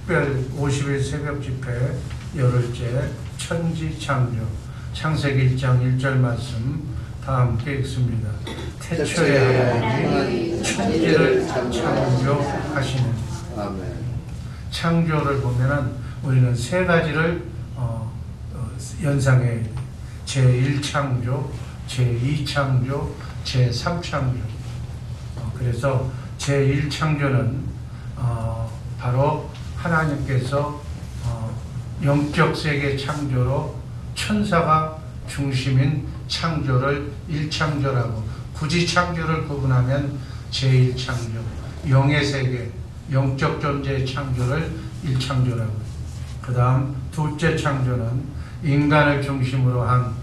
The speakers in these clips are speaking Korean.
특별 50일 새벽 집회 열흘째 천지창조 창세기 1장 1절 말씀 다 함께 읽습니다. 태초에 하나님이 천지를 창조하시는. 아멘. 창조를 보면은 우리는 세 가지를 연상해. 제1창조, 제2창조, 제3창조. 그래서 제1창조는 바로 하나님께서 영적 세계 창조로 천사가 중심인 창조를 1창조라고, 굳이 창조를 구분하면 제1창조, 영의 세계, 영적 존재의 창조를 1창조라고. 그 다음 둘째 창조는 인간을 중심으로 한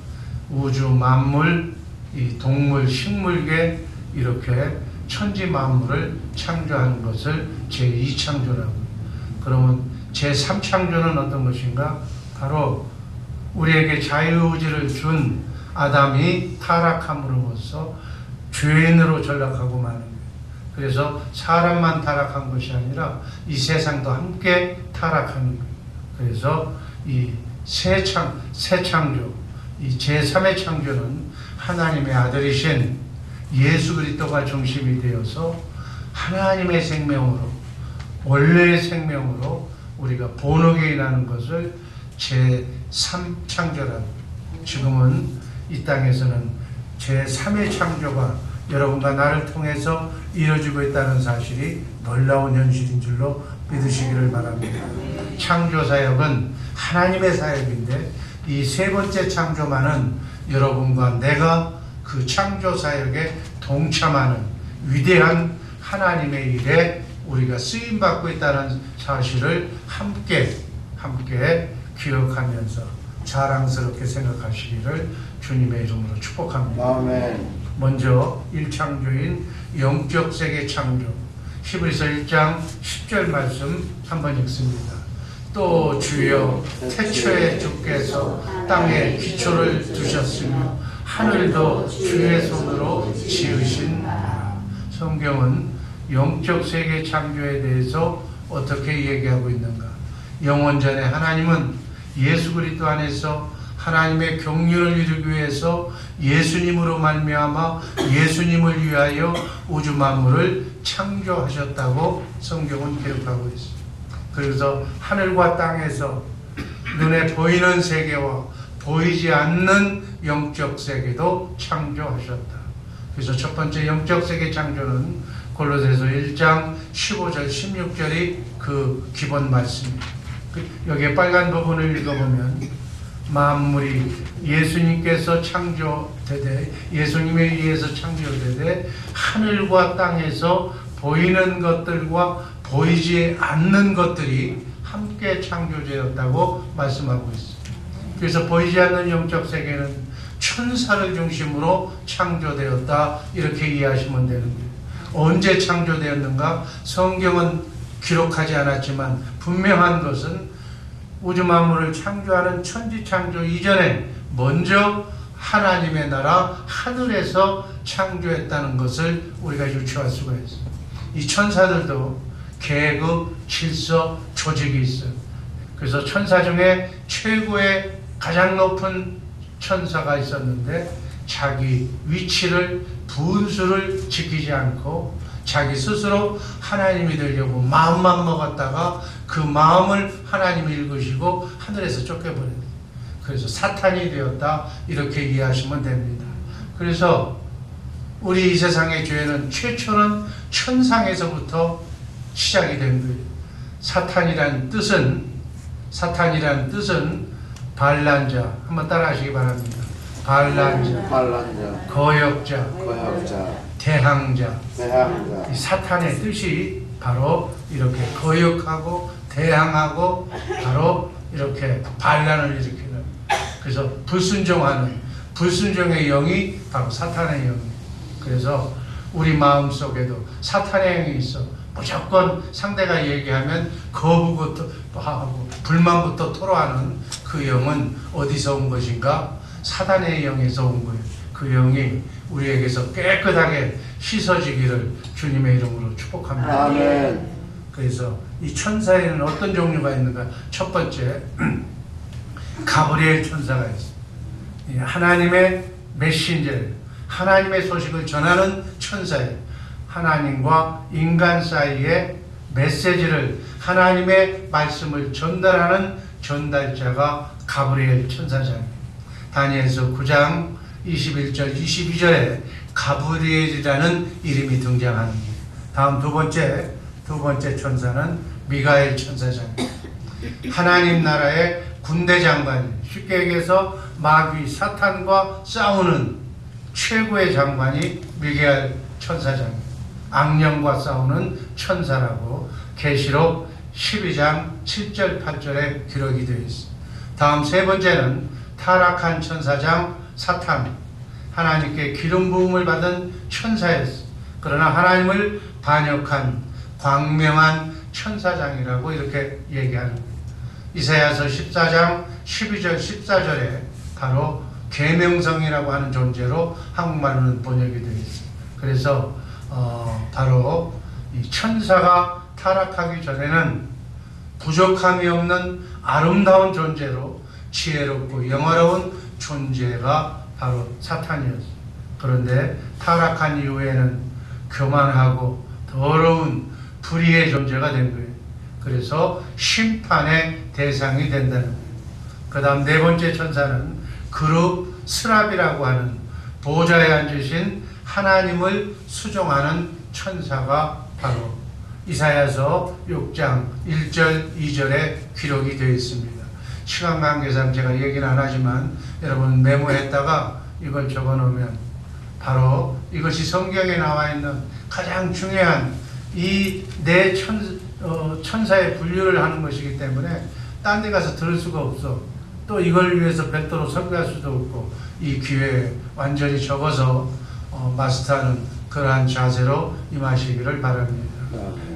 우주 만물, 이 동물, 식물계 이렇게 천지 만물을 창조하는 것을 제2창조라고. 그러면 제3창조는 어떤 것인가? 바로 우리에게 자유의지를 준 아담이 타락함으로써 죄인으로 전락하고 마는 거예요. 그래서 사람만 타락한 것이 아니라 이 세상도 함께 타락하는 거예요. 그래서 이 새 창조, 이 제3의 창조는 하나님의 아들이신 예수 그리스도가 중심이 되어서 하나님의 생명으로, 원래의 생명으로 우리가 본어게인하는 것을 제3창조라고. 지금은 이 땅에서는 제3의 창조가 여러분과 나를 통해서 이루어지고 있다는 사실이 놀라운 현실인 줄로 믿으시기를 바랍니다. 창조사역은 하나님의 사역인데 이 세 번째 창조만은 여러분과 내가 그 창조사역에 동참하는 위대한 하나님의 일에 우리가 쓰임받고 있다는 사실을 함께 기억하면서 자랑스럽게 생각하시기를 주님의 이름으로 축복합니다. 아멘. 먼저 1창조인 영적 세계 창조, 히브리서 1장 10절 말씀 한번 읽습니다. 또 주여 태초에 주께서 땅에 기초를 두셨으며 하늘도 주의 손으로 지으신. 성경은 영적 세계 창조에 대해서 어떻게 얘기하고 있는가? 영원전에 하나님은 예수 그리스도 안에서 하나님의 경륜을 이루기 위해서 예수님으로 말미암아 예수님을 위하여 우주 만물을 창조하셨다고 성경은 기록하고 있습니다. 그래서 하늘과 땅에서 눈에 보이는 세계와 보이지 않는 영적 세계도 창조하셨다. 그래서 첫 번째 영적 세계 창조는 골로새서 1장 15절 16절이 그 기본 말씀입니다. 여기에 빨간 부분을 읽어보면 만물이 예수님께서 창조되되, 예수님에 의해서 창조되되 하늘과 땅에서 보이는 것들과 보이지 않는 것들이 함께 창조되었다고 말씀하고 있습니다. 그래서 보이지 않는 영적 세계는 천사를 중심으로 창조되었다, 이렇게 이해하시면 되는 거예요. 언제 창조되었는가? 성경은 기록하지 않았지만 분명한 것은 우주 만물을 창조하는 천지 창조 이전에 먼저 하나님의 나라 하늘에서 창조했다는 것을 우리가 유추할 수가 있습니다. 이 천사들도 계급, 질서, 조직이 있어요. 그래서 천사 중에 최고의 가장 높은 천사가 있었는데 자기 위치를, 분수를 지키지 않고 자기 스스로 하나님이 되려고 마음만 먹었다가 그 마음을 하나님이 읽으시고 하늘에서 쫓겨버렸어요. 그래서 사탄이 되었다, 이렇게 이해하시면 됩니다. 그래서 우리 이 세상의 죄는 최초는 천상에서부터 시작이 된 거예요. 사탄이란 뜻은 반란자, 한번 따라하시기 바랍니다. 반란자, 거역자, 대항자. 이 사탄의 뜻이 바로 이렇게 거역하고 대항하고 바로 이렇게 반란을 일으키는, 그래서 불순종의 영이 바로 사탄의 영이에요. 그래서 우리 마음속에도 사탄의 영이 있어. 무조건 상대가 얘기하면 거부부터 하고 불만부터 토로하는 그 영은 어디서 온 것인가? 사단의 영에서 온 거예요. 그 영이 우리에게서 깨끗하게 씻어지기를 주님의 이름으로 축복합니다. 아멘. 그래서 이 천사에는 어떤 종류가 있는가? 첫 번째, 가브리엘 천사가 있어요. 하나님의 메신저, 하나님의 소식을 전하는 천사예요. 하나님과 인간 사이에 메시지를, 하나님의 말씀을 전달하는 전달자가 가브리엘 천사장입니다. 다니엘서 9장 21절, 22절에 가브리엘이라는 이름이 등장합니다. 다음 두 번째 천사는 미가엘 천사장입니다. 하나님 나라의 군대 장관, 쉽게 얘기해서 마귀 사탄과 싸우는 최고의 장관이 미가엘 천사장입니다. 악령과 싸우는 천사라고 계시록 12장 7절 8절에 기록이 되어 있습니다. 다음 세 번째는 타락한 천사장 사탄, 하나님께 기름 부음을 받은 천사였습니다. 그러나 하나님을 반역한 광명한 천사장이라고 이렇게 얘기하는 거예요. 이사야서 14장 12절 14절에 바로 계명성이라고 하는 존재로 한국말로는 번역이 되어 있습니다. 그래서 바로 이 천사가 타락하기 전에는 부족함이 없는 아름다운 존재로 지혜롭고 영화로운 존재가 바로 사탄이었어요. 그런데 타락한 이후에는 교만하고 더러운 불의의 존재가 된 거예요. 그래서 심판의 대상이 된다는 거예요. 그 다음 네 번째 천사는 그룹 스랍이라고 하는 보좌에 앉으신 하나님을 수종하는 천사가 바로 이사야서 6장 1절 2절에 기록이 되어 있습니다. 시간 관계상 제가 얘기는 안 하지만 여러분 메모했다가 이걸 적어 놓으면 바로 이것이 성경에 나와 있는 가장 중요한 이 네 천사의 분류를 하는 것이기 때문에 딴 데 가서 들을 수가 없어. 또 이걸 위해서 별도로 설교할 수도 없고 이 기회에 완전히 적어서 마스터하는 그러한 자세로 임하시기를 바랍니다.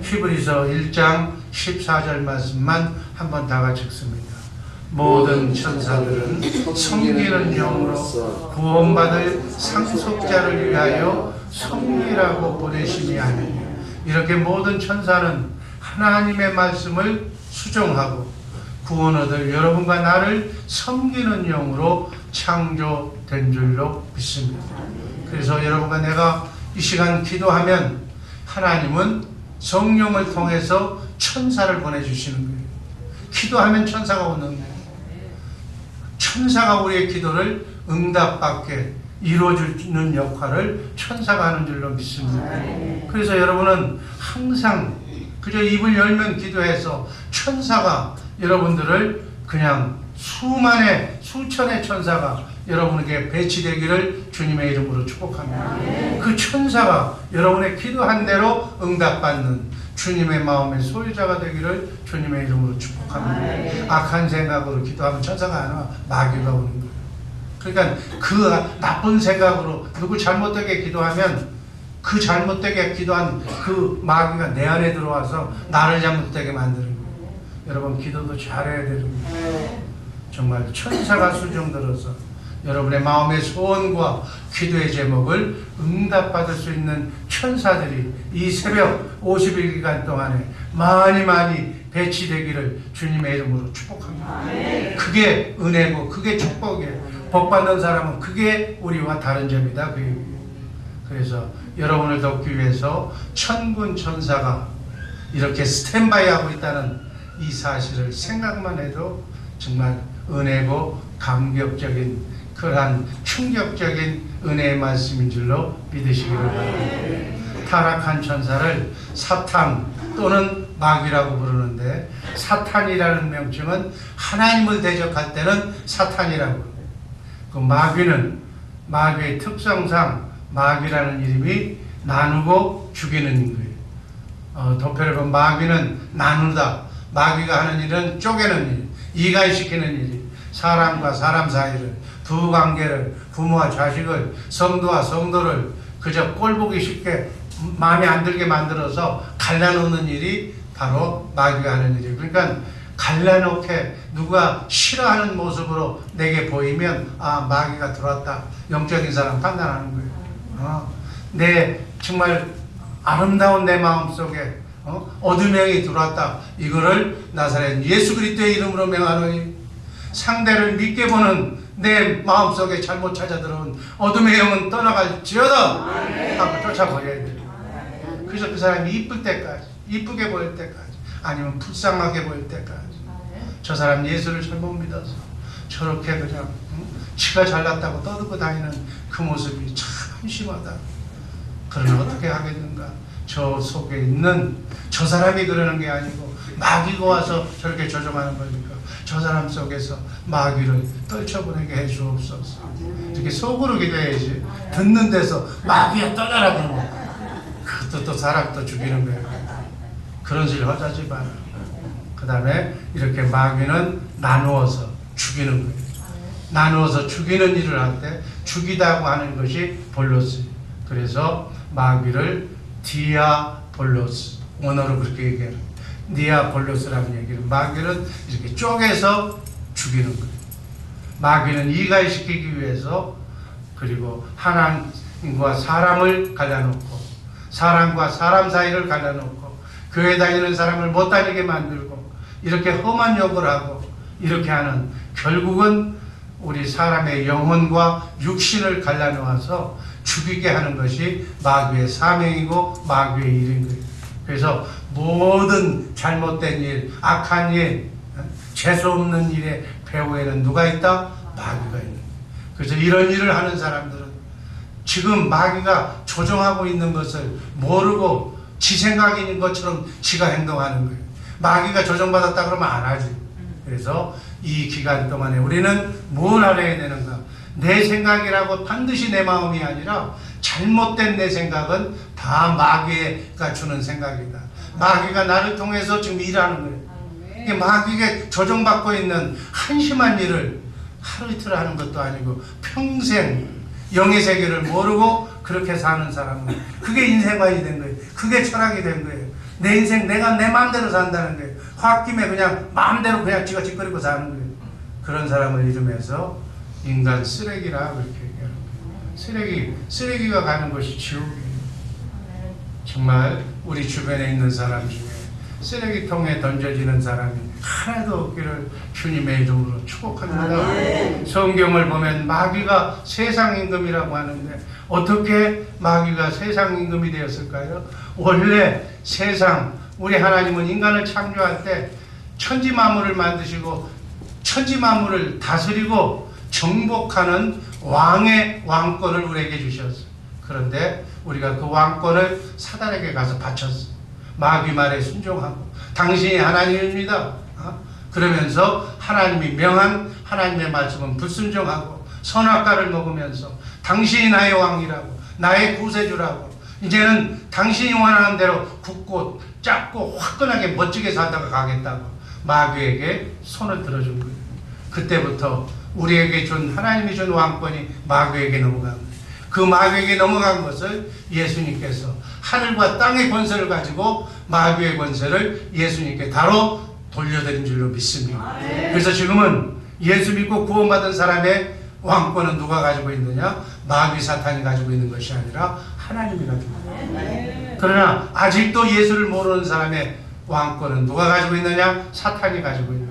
히브리서 1장 14절 말씀만 한번 다 같이 읽습니다. 모든 천사들은 섬기는 영으로 구원받을 상속자를 위하여 섬기라고 보내심이 아니냐. 이렇게 모든 천사는 하나님의 말씀을 수종하고 구원 얻을 여러분과 나를 섬기는 영으로 창조된 줄로 믿습니다. 그래서 여러분과 내가 이 시간 기도하면 하나님은 성령을 통해서 천사를 보내주시는 거예요. 기도하면 천사가 오는 거예요. 천사가 우리의 기도를 응답받게 이루어주는 역할을 천사가 하는 줄로 믿습니다. 그래서 여러분은 항상 그저 입을 열면 기도해서 천사가 여러분들을 그냥 수천의 천사가 여러분에게 배치되기를 주님의 이름으로 축복합니다. 그 천사가 여러분의 기도한 대로 응답받는 주님의 마음의 소유자가 되기를 주님의 이름으로 축복합니다. 악한 생각으로 기도하면 천사가 안 와. 마귀가 오는 거예요. 그러니까 그 나쁜 생각으로 누구 잘못되게 기도하면 그 잘못되게 기도한 그 마귀가 내 안에 들어와서 나를 잘못되게 만드는 거예요. 여러분 기도도 잘해야 됩니다. 정말 천사가 수종들어서 여러분의 마음의 소원과 기도의 제목을 응답받을 수 있는 천사들이 이 새벽 50일기간 동안에 많이 배치되기를 주님의 이름으로 축복합니다. 그게 은혜고 그게 축복이에요. 복받는 사람은 그게 우리와 다른 점이다. 그래서 여러분을 돕기 위해서 천군 천사가 이렇게 스탠바이 하고 있다는 이 사실을 생각만 해도 정말 은혜고 감격적인 그러한 충격적인 은혜의 말씀인 줄로 믿으시기를 바랍니다. 타락한 천사를 사탄 또는 마귀라고 부르는데 사탄이라는 명칭은 하나님을 대적할 때는 사탄이라고 합니다. 그 마귀의 특성상 마귀라는 이름이 나누고 죽이는 거예요. 도표를 마귀는 나누다. 마귀가 하는 일은 쪼개는 일, 이간시키는 일이 사람과 사람 사이를 부관계를 부모와 자식을 성도와 성도를 그저 꼴보기 쉽게 마음에 안 들게 만들어서 갈라놓는 일이 바로 마귀가 하는 일이에요. 그러니까 갈라놓게 누가 싫어하는 모습으로 내게 보이면 아 마귀가 들어왔다. 영적인 사람 판단하는 거예요. 내 정말 아름다운 내 마음속에 어둠의 영이 들어왔다. 이거를 나사렛 예수 그리스도의 이름으로 명하노니 상대를 믿게 보는 내 마음속에 잘못 찾아 들어온 어둠의 영은 떠나갈지어다 하고 쫓아버려야 돼요. 그래서 그 사람이 이쁠 때까지, 이쁘게 보일 때까지, 아니면 불쌍하게 보일 때까지, 저 사람 예수를 잘못 믿어서 저렇게 그냥 지가 잘났다고 떠들고 다니는 그 모습이 참 심하다. 그러나 어떻게 하겠는가? 저 속에 있는 저 사람이 그러는 게 아니고 마귀가 와서 저렇게 조종하는 거니까 저 사람 속에서 마귀를 떨쳐보내게 해주옵소서. 이렇게 속으로 기도해야지. 듣는 데서 마귀야 떠나라 그러면 그것도 또 사람 또 죽이는 거예요. 그런 짓을 하자지 마라. 그 다음에 이렇게 마귀는 나누어서 죽이는 거예요. 나누어서 죽이는 일을 할 때 죽이다고 하는 것이 볼로스. 그래서 마귀를 디아볼로스, 원어로 그렇게 얘기해요. 디아볼로스라는 얘기는 마귀는 이렇게 쪼개서 죽이는 거예요. 마귀는 이갈시키기 위해서, 그리고 하나님과 사람을 갈라놓고 사람과 사람 사이를 갈라놓고 교회 다니는 사람을 못 다니게 만들고 이렇게 험한 욕을 하고 이렇게 하는, 결국은 우리 사람의 영혼과 육신을 갈라놓아서 죽이게 하는 것이 마귀의 사명이고 마귀의 일인 거예요. 그래서 모든 잘못된 일, 악한 일, 재수없는 일의 배후에는 누가 있다? 마귀가 있는 거예요. 그래서 이런 일을 하는 사람들은 지금 마귀가 조종하고 있는 것을 모르고 지 생각인 것처럼 지가 행동하는 거예요. 마귀가 조종받았다 그러면 안 하지. 그래서 이 기간 동안에 우리는 뭘 알아야 되는가? 내 생각이라고 반드시 내 마음이 아니라 잘못된 내 생각은 다 마귀가 주는 생각이다. 마귀가 나를 통해서 지금 일하는 거예요. 마귀가 조종받고 있는 한심한 일을 하루 이틀 하는 것도 아니고 평생 영의 세계를 모르고 그렇게 사는 사람은 그게 인생관이 된 거예요. 그게 철학이 된 거예요. 내 인생 내가 내 마음대로 산다는 거예요. 홧김에 그냥 마음대로 그냥 지가 짓거리고 사는 거예요. 그런 사람을 이름해서 인간 쓰레기라 그렇게 얘기하는 거예요. 쓰레기가 가는 것이 지옥이에요. 정말 우리 주변에 있는 사람 중에 쓰레기통에 던져지는 사람이 하나도 없기를 주님의 이름으로 축복합니다. 성경을 보면 마귀가 세상 임금이라고 하는데 어떻게 마귀가 세상 임금이 되었을까요? 원래 세상, 우리 하나님은 인간을 창조할 때 천지 만물을 만드시고 천지 만물을 다스리고 정복하는 왕의 왕권을 우리에게 주셨어요. 그런데 우리가 그 왕권을 사단에게 가서 바쳤어요. 마귀 말에 순종하고 당신이 하나님입니다. 그러면서 하나님이 명한 하나님의 말씀은 불순종하고 선악과를 먹으면서 당신이 나의 왕이라고, 나의 구세주라고, 이제는 당신이 원하는 대로 굳고 짧고 화끈하게 멋지게 살다가 가겠다고 마귀에게 손을 들어준 거예요. 그때부터 우리에게 준, 하나님이 준 왕권이 마귀에게 넘어간 거예요. 그 마귀에게 넘어간 것을 예수님께서 하늘과 땅의 권세를 가지고 마귀의 권세를 예수님께 다로 돌려드린 줄로 믿습니다. 그래서 지금은 예수 믿고 구원받은 사람의 왕권은 누가 가지고 있느냐? 마귀 사탄이 가지고 있는 것이 아니라 하나님이 가지고 있는. 그러나 아직도 예수를 모르는 사람의 왕권은 누가 가지고 있느냐? 사탄이 가지고 있는.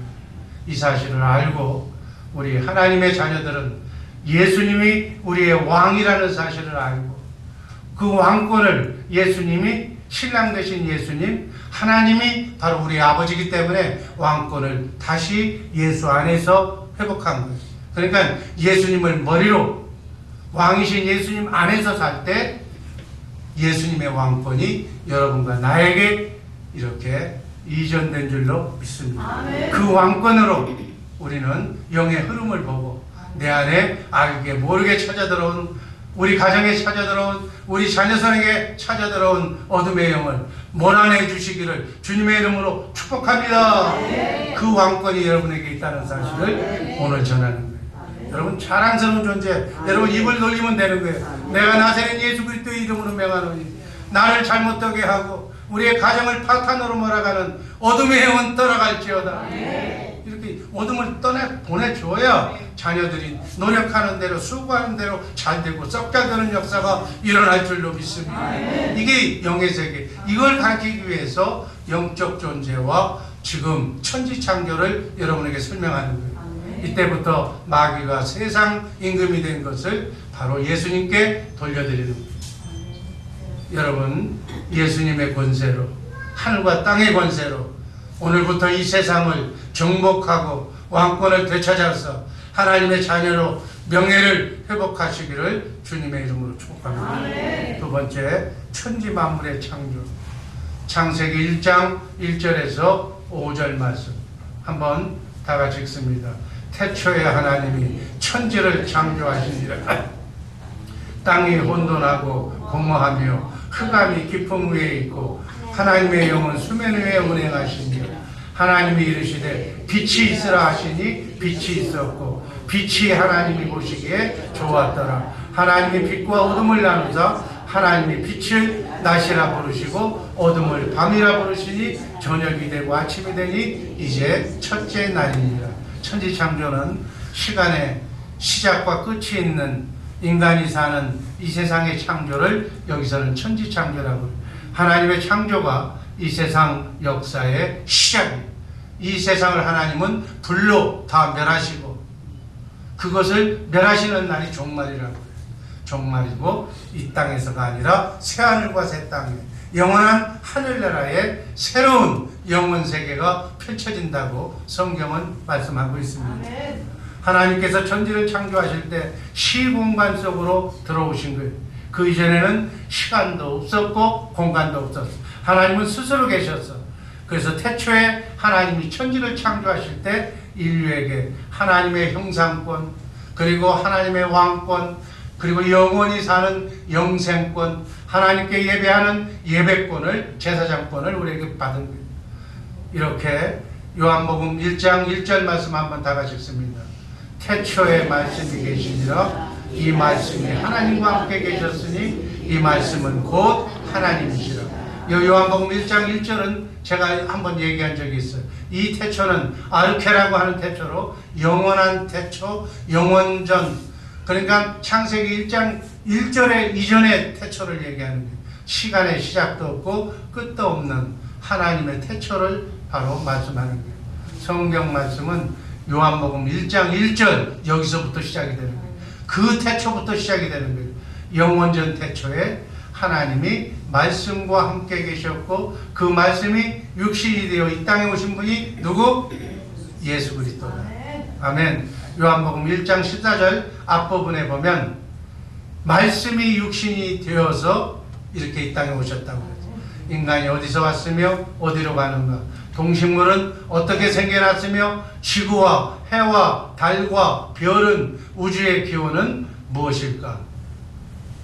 이 사실을 알고 우리 하나님의 자녀들은 예수님이 우리의 왕이라는 사실을 알고 그 왕권을 예수님이, 신랑 되신 예수님, 하나님이 바로 우리 아버지이기 때문에 왕권을 다시 예수 안에서 회복한 거예요. 그러니까 예수님을 머리로, 왕이신 예수님 안에서 살 때 예수님의 왕권이 여러분과 나에게 이렇게 이전된 줄로 믿습니다. 그 왕권으로 우리는 영의 흐름을 보고 내 안에 알게 모르게 찾아들어온, 우리 가정에 찾아들어온, 우리 자녀선에게 찾아들어온 어둠의 영을 몰아내 주시기를 주님의 이름으로 축복합니다. 그 왕권이 여러분에게 있다는 사실을 오늘 전하는 거예요. 여러분 자랑스러운 존재, 여러분 입을 놀리면 되는 거예요. 내가 나사렛 예수 그리스도의 이름으로 명하노니 나를 잘못되게 하고 우리의 가정을 파탄으로 몰아가는 어둠의 영은 떠나갈지어다. 이렇게 어둠을 보내줘야 자녀들이 노력하는 대로 수고하는 대로 잘 되고 썩게 되는 역사가 일어날 줄로 믿습니다. 이게 영의 세계. 이걸 가르치기 위해서 영적 존재와 지금 천지창조를 여러분에게 설명하는 거예요. 이때부터 마귀가 세상 임금이 된 것을 바로 예수님께 돌려드리는 거예요. 여러분, 예수님의 권세로, 하늘과 땅의 권세로 오늘부터 이 세상을 정복하고 왕권을 되찾아서 하나님의 자녀로 명예를 회복하시기를 주님의 이름으로 축복합니다. 두 번째, 천지 만물의 창조. 창세기 1장 1절에서 5절 말씀 한번 다 같이 읽습니다. 태초에 하나님이 천지를 창조하시니라. 땅이 혼돈하고 공허하며 흑암이 깊음 위에 있고 하나님의 영은 수면 위에 운행하시며 하나님이 이르시되 빛이 있으라 하시니 빛이 있었고 빛이 하나님이 보시기에 좋았더라. 하나님이 빛과 어둠을 나누사 하나님이 빛을 낮이라 부르시고 어둠을 밤이라 부르시니 저녁이 되고 아침이 되니 이제 첫째 날입니다. 천지창조는 시간의 시작과 끝이 있는 인간이 사는 이 세상의 창조를 여기서는 천지창조라고 해요. 하나님의 창조가 이 세상 역사의 시작이에요. 이 세상을 하나님은 불로 다 멸하시고 그것을 멸하시는 날이 종말이라고 해요. 종말이고 이 땅에서가 아니라 새하늘과 새 땅에 영원한 하늘나라의 새로운 영혼세계가 펼쳐진다고 성경은 말씀하고 있습니다. 하나님께서 천지를 창조하실 때 시공간 속으로 들어오신 거예요. 그 이전에는 시간도 없었고 공간도 없었어. 하나님은 스스로 계셨어. 그래서 태초에 하나님이 천지를 창조하실 때 인류에게 하나님의 형상권, 그리고 하나님의 왕권, 그리고 영원히 사는 영생권, 하나님께 예배하는 예배권을, 제사장권을 우리에게 받은 거예요. 이렇게 요한복음 1장 1절 말씀 한번 다 같이 읽습니다. 태초에 말씀이 계시니라. 이 말씀이 하나님과 함께 계셨으니 이 말씀은 곧 하나님이시라. 요한복음 1장 1절은 제가 한번 얘기한 적이 있어요. 이 태초는 아르케라고 하는 태초로 영원한 태초, 영원전, 그러니까 창세기 1장 1절의 이전의 태초를 얘기하는 거예요. 시간의 시작도 없고 끝도 없는 하나님의 태초를 바로 말씀하는 거예요. 성경 말씀은 요한복음 1장 1절 여기서부터 시작이 되는 거예요. 그 태초부터 시작이 되는 거예요. 영원전 태초에 하나님이 말씀과 함께 계셨고 그 말씀이 육신이 되어 이 땅에 오신 분이 누구? 예수 그리스도다. 아멘. 요한복음 1장 14절 앞부분에 보면 말씀이 육신이 되어서 이렇게 이 땅에 오셨다고 그러죠. 인간이 어디서 왔으며 어디로 가는가, 동식물은 어떻게 생겨났으며 지구와 해와 달과 별은, 우주의 기원은 무엇일까?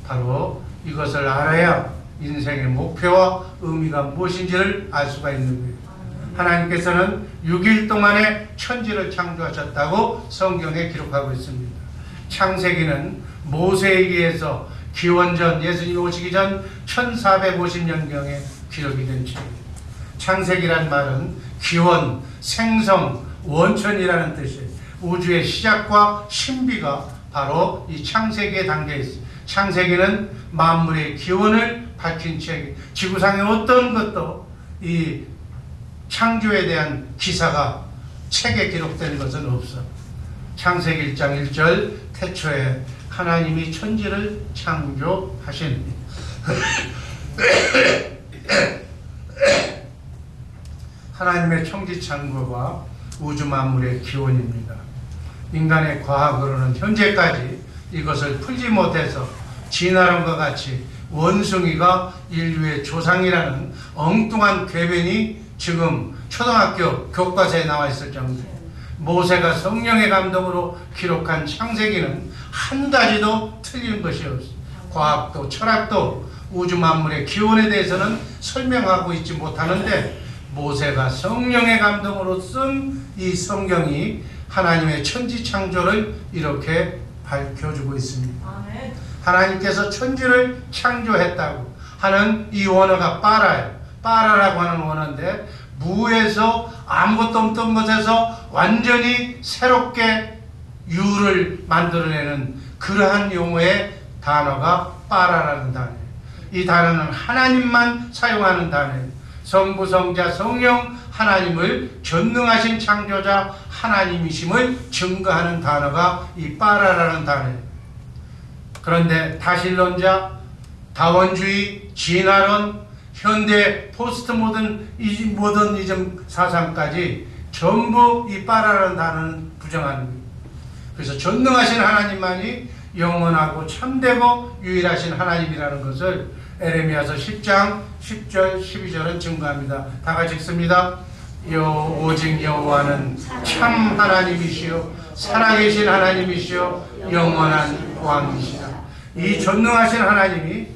바로 이것을 알아야 인생의 목표와 의미가 무엇인지를 알 수가 있는 거예요. 하나님께서는 6일 동안에 천지를 창조하셨다고 성경에 기록하고 있습니다. 창세기는 모세에 의해서 기원전, 예수님이 오시기 전 1450년경에 기록이 된 책입니다. 창세기란 말은 기원, 생성, 원천이라는 뜻이에요. 우주의 시작과 신비가 바로 이 창세기에 담겨 있어요. 창세기는 만물의 기원을 밝힌 책이에요. 지구상의 어떤 것도 이 창조에 대한 기사가 책에 기록된 것은 없어. 창세기 1장 1절 태초에 하나님이 천지를 창조하신 하나님의 천지창조가 우주 만물의 기원입니다. 인간의 과학으로는 현재까지 이것을 풀지 못해서 진화론과 같이 원숭이가 인류의 조상이라는 엉뚱한 궤변이 지금 초등학교 교과서에 나와 있을 정도예요. 모세가 성령의 감동으로 기록한 창세기는 한 가지도 틀린 것이 없어요. 과학도 철학도 우주 만물의 기원에 대해서는 설명하고 있지 못하는데 모세가 성령의 감동으로 쓴 이 성경이 하나님의 천지 창조를 이렇게 밝혀주고 있습니다. 하나님께서 천지를 창조했다고 하는 이 원어가 빠라예요. 빠라라고 하는 원어인데 무에서 아무것도 없던 것에서 완전히 새롭게 유를 만들어내는 그러한 용어의 단어가 빠라라는 단어예요. 이 단어는 하나님만 사용하는 단어예요. 성부, 성자, 성령 하나님을 전능하신 창조자 하나님이심을 증거하는 단어가 이 빠라라는 단어예요. 그런데 다신론자, 다원주의, 진화론, 현대 포스트 모더니즘 사상까지 전부 이 빠라라는 단어는 부정하는 거예요. 그래서 전능하신 하나님만이 영원하고 참되고 유일하신 하나님이라는 것을 에레미야서 10장 10절 12절은 증거합니다. 다 같이 읽습니다. 오직 여호와는 참 하나님이시요 살아계신 하나님이시요 영원한 왕이시라. 이 전능하신 하나님이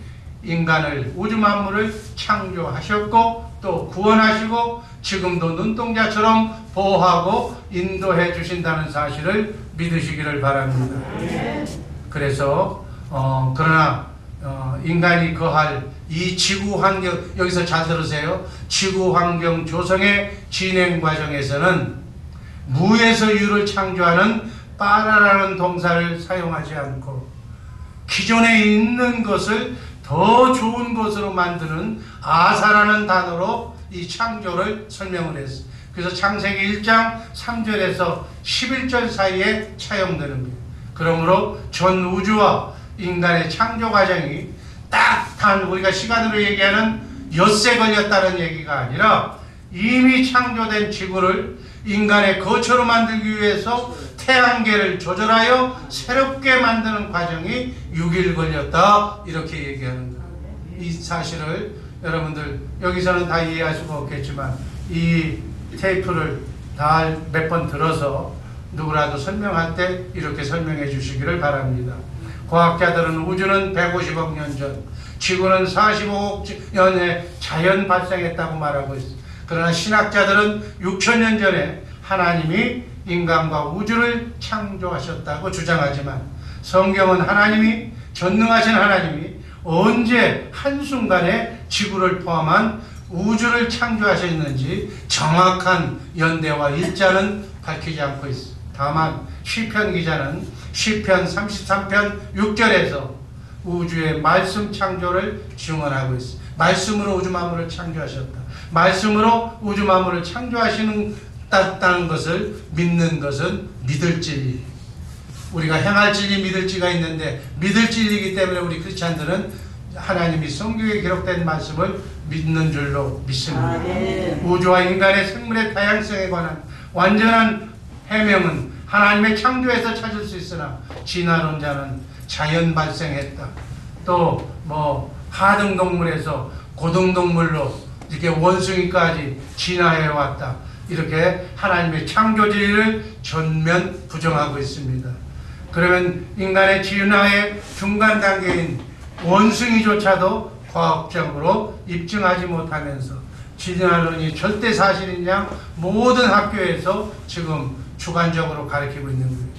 인간을, 우주 만물을 창조하셨고 또 구원하시고 지금도 눈동자처럼 보호하고 인도해 주신다는 사실을 믿으시기를 바랍니다. 그래서 그러나 인간이 거할 이 지구 환경, 여기서 잘 들으세요. 지구 환경 조성의 진행 과정에서는 무에서 유를 창조하는 빠라라는 동사를 사용하지 않고 기존에 있는 것을 더 좋은 것으로 만드는 아사라는 단어로 이 창조를 설명을 했어요. 그래서 창세기 1장 3절에서 11절 사이에 차용되는 거예요. 그러므로 전 우주와 인간의 창조 과정이 딱 단 우리가 시간으로 얘기하는 엿새 걸렸다는 얘기가 아니라 이미 창조된 지구를 인간의 거처로 만들기 위해서 태양계를 조절하여 새롭게 만드는 과정이 6일 걸렸다, 이렇게 얘기하는 거예요. 이 사실을 여러분들 여기서는 다 이해할 수가 없겠지만 이 테이프를 다 몇 번 들어서 누구라도 설명할 때 이렇게 설명해 주시기를 바랍니다. 과학자들은 우주는 150억 년 전, 지구는 45억 년에 자연 발생했다고 말하고 있습니다. 그러나 신학자들은 6천년 전에 하나님이 인간과 우주를 창조하셨다고 주장하지만 성경은 하나님이, 전능하신 하나님이 언제 한순간에 지구를 포함한 우주를 창조하셨는지 정확한 연대와 일자는 밝히지 않고 있습니다. 다만 시편 기자는 시편 33편 6절에서 우주의 말씀 창조를 증언하고 있습니다. 말씀으로 우주 만물을 창조하셨다. 말씀으로 우주 만물을 창조하시는 것을 믿는 것은 믿을 진리. 우리가 행할 진리, 믿을 진리가 있는데 믿을 진리이기 때문에 우리 크리스찬들은 하나님이 성경에 기록된 말씀을 믿는 줄로 믿습니다. 우주와 인간의 생물의 다양성에 관한 완전한 해명은 하나님의 창조에서 찾을 수 있으나 진화론자는 자연 발생했다. 또 하등동물에서 고등동물로 이렇게 원숭이까지 진화해 왔다. 이렇게 하나님의 창조 진리를 전면 부정하고 있습니다. 그러면 인간의 진화의 중간 단계인 원숭이조차도 과학적으로 입증하지 못하면서 진화론이 절대 사실이냐 모든 학교에서 지금 주관적으로 가르치고 있는 거예요.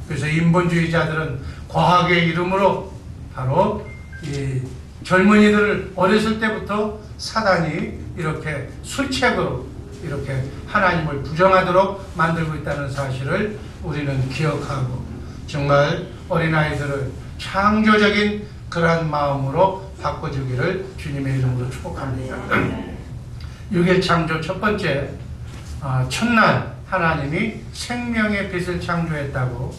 그래서 인본주의자들은 과학의 이름으로 바로 이 젊은이들을 어렸을 때부터 사단이 이렇게 술책으로 이렇게 하나님을 부정하도록 만들고 있다는 사실을 우리는 기억하고 정말 어린아이들을 창조적인 그러한 마음으로 바꿔주기를 주님의 이름으로 축복합니다. 6일 창조 첫 번째, 첫날 하나님이 생명의 빛을 창조했다고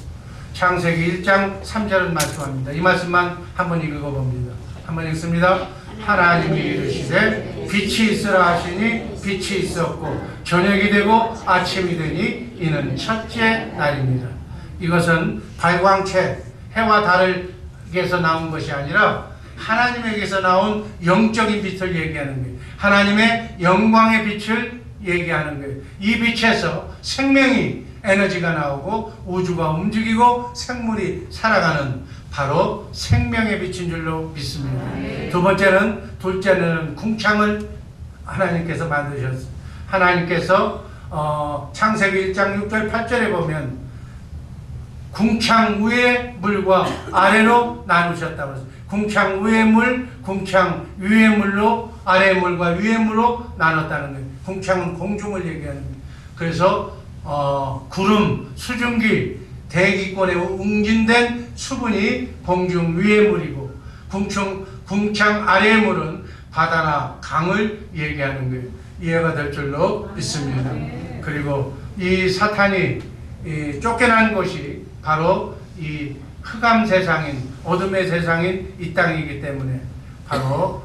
창세기 1장 3절은 말씀합니다. 이 말씀만 한번 읽어봅니다. 한번 읽습니다. 하나님이 이르시되 빛이 있으라 하시니 빛이 있었고 저녁이 되고 아침이 되니 이는 첫째 날입니다. 이것은 발광체, 해와 달에게서 나온 것이 아니라 하나님에게서 나온 영적인 빛을 얘기하는 거예요. 하나님의 영광의 빛을 얘기하는 거예요. 이 빛에서 생명이, 에너지가 나오고 우주가 움직이고 생물이 살아가는 바로 생명의 빛인 줄로 믿습니다. 둘째는 궁창을 하나님께서 만드셨어요. 하나님께서 창세기 1장 6절 8절에 보면 궁창 위의 물과 아래로 나누셨다고 했어요. 궁창 위의 물, 궁창 위의 물로 아래의 물과 위의 물로 나눴다는 거예요. 궁창은 공중을 얘기하는 거예요. 그래서 구름, 수증기, 대기권에 웅진된 수분이 공중 위의 물이고 궁창 아래의 물은 바다나 강을 얘기하는 거예요. 이해가 될 줄로 믿습니다. 그리고 이 사탄이 쫓겨난 곳이 바로 이 흑암 세상인, 어둠의 세상인 이 땅이기 때문에 바로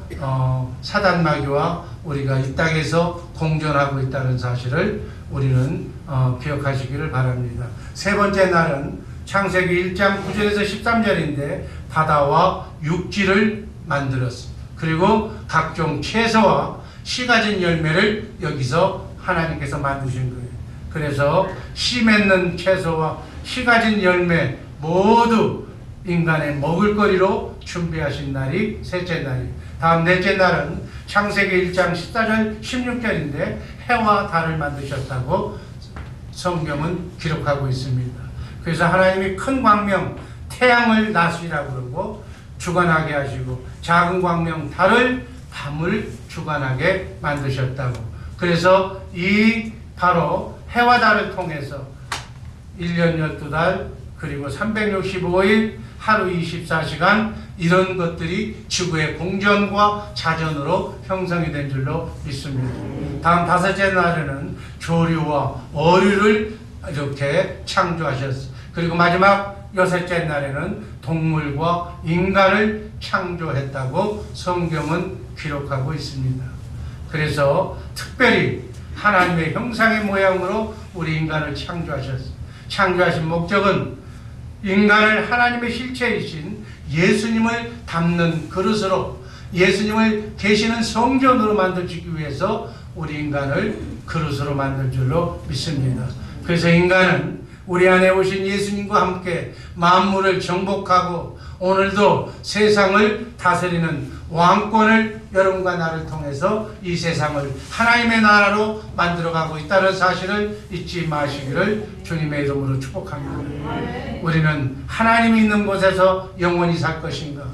사단 마귀와 우리가 이 땅에서 공존하고 있다는 사실을 우리는 기억하시기를 바랍니다. 세 번째 날은 창세기 1장 9절에서 13절인데 바다와 육지를 만들었습니다. 그리고 각종 채소와 씨 가진 열매를 여기서 하나님께서 만드신 거예요. 그래서 씨 맺는 채소와 씨 가진 열매 모두 인간의 먹을거리로 준비하신 날이 셋째 날이에요. 다음 넷째 날은 창세기 1장 14절 16절인데 해와 달을 만드셨다고 성경은 기록하고 있습니다. 그래서 하나님이 큰 광명 태양을 낮이라고 그러고 주관하게 하시고 작은 광명 달을 밤을 주관하게 만드셨다고. 그래서 이 바로 해와 달을 통해서 1년 12달 그리고 365일 하루 24시간 이런 것들이 지구의 공전과 자전으로 형성이 된 줄로 믿습니다. 다음 다섯째 날에는 조류와 어류를 이렇게 창조하셨어요. 그리고 마지막 여섯째 날에는 동물과 인간을 창조했다고 성경은 기록하고 있습니다. 그래서 특별히 하나님의 형상의 모양으로 우리 인간을 창조하셨어요. 창조하신 목적은 인간을 하나님의 실체이신 예수님을 담는 그릇으로, 예수님을 계시는 성전으로 만들기 위해서 우리 인간을 그릇으로 만들 줄로 믿습니다. 그래서 인간은 우리 안에 오신 예수님과 함께 만물을 정복하고 오늘도 세상을 다스리는 왕권을 여러분과 나를 통해서 이 세상을 하나님의 나라로 만들어가고 있다는 사실을 잊지 마시기를 주님의 이름으로 축복합니다. 우리는 하나님이 있는 곳에서 영원히 살 것인가,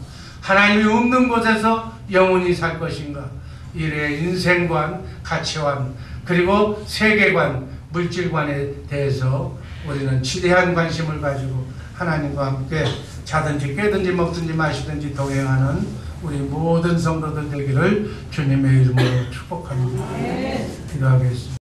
하나님이 없는 곳에서 영원히 살 것인가, 이래 인생관, 가치관, 그리고 세계관, 물질관에 대해서 우리는 지대한 관심을 가지고 하나님과 함께 자든지 깨든지 먹든지 마시든지 동행하는 우리 모든 성도들 되기를 주님의 이름으로 축복합니다. 기도하겠습니다.